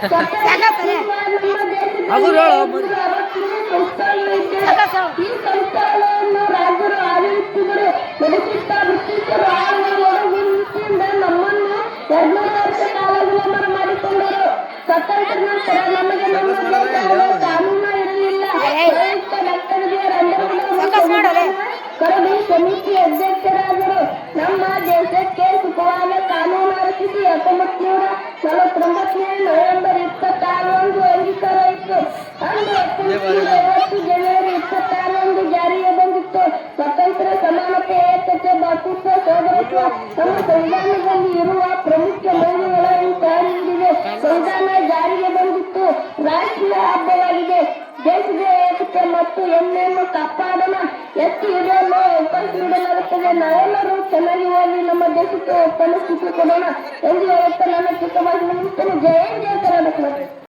ಈ ಸಂಸ್ಥೆಗಳನ್ನು ರಾಜರು ಆಡಳಿತಗಳು ನಡೆಸುತ್ತಾ ಬ್ರಿಟಿಷರು ಆಳುವ ನಮ್ಮನ್ನು 200 ವರ್ಷ ಕಾಲ ವಿಲಂಬನ ಮಾಡಿಕೊಂಡರು. ಸ್ವತಂತ್ರ ನಂತರ ನಮಗೆ ಕಾನೂನು ಇರಲಿಲ್ಲ. ಕರಡು ಸಮಿತಿ ಅಧ್ಯಕ್ಷರಾದರು. ನಮ್ಮ ದೇಶಕ್ಕೆ ಸುಖವಾದ ಕಾನೂನು ರಚಿಸಿ 1949 ನವೆಂಬರ್ 26 ಅಂಗೀಕಾರವಾಯಿತು. ಅಂದು 1950 ಜನವರಿ 26 ಜಾರಿಗೆ ಬಂದಿತ್ತು. ಸ್ವತಂತ್ರ, ಸಮಾನತೆ, ಏಕತೆ, ಭಾತೃತ್ವ, ಸೋದರತ್ವ ನಮ್ಮ ಸಂವಿಧಾನದಲ್ಲಿ ಇರುವ ಪ್ರಮುಖ ಮೌಲ್ಯಗಳನ್ನು ಸಾರಿದೆ. ಸಂವಿಧಾನ ಜಾರಿಗೆ ಬಂದಿತ್ತು. ರಾಷ್ಟ್ರೀಯ ಹಬ್ಬವಾಗಿದೆ. ದೇಶದ ಏಕತೆ ಮತ್ತು ಹೆಮ್ಮೆಯನ್ನು ಕಾಪಾಡೋಣ. ಎತ್ತಿ ಹಿಡಿಯಲು ಅವಕಾಶ ನೀಡಲಾಗುತ್ತದೆ. ನಾವೆಲ್ಲರೂ ಚೆನ್ನಾಗಿ ಓದಿ ನಮ್ಮ ದೇಶಕ್ಕೆ ಉತ್ತಮ ಸ್ಥಿತಿ ಕೊಡೋಣ ಎಂದು ಹೇಳುತ್ತಾ ನನ್ನ ಚಿಕ್ಕ ಭಾಷಣ ಮುಗಿಸ್ತೇನೆ. ಜಯ ಜಯ ಕರ್ನಾಟಕ.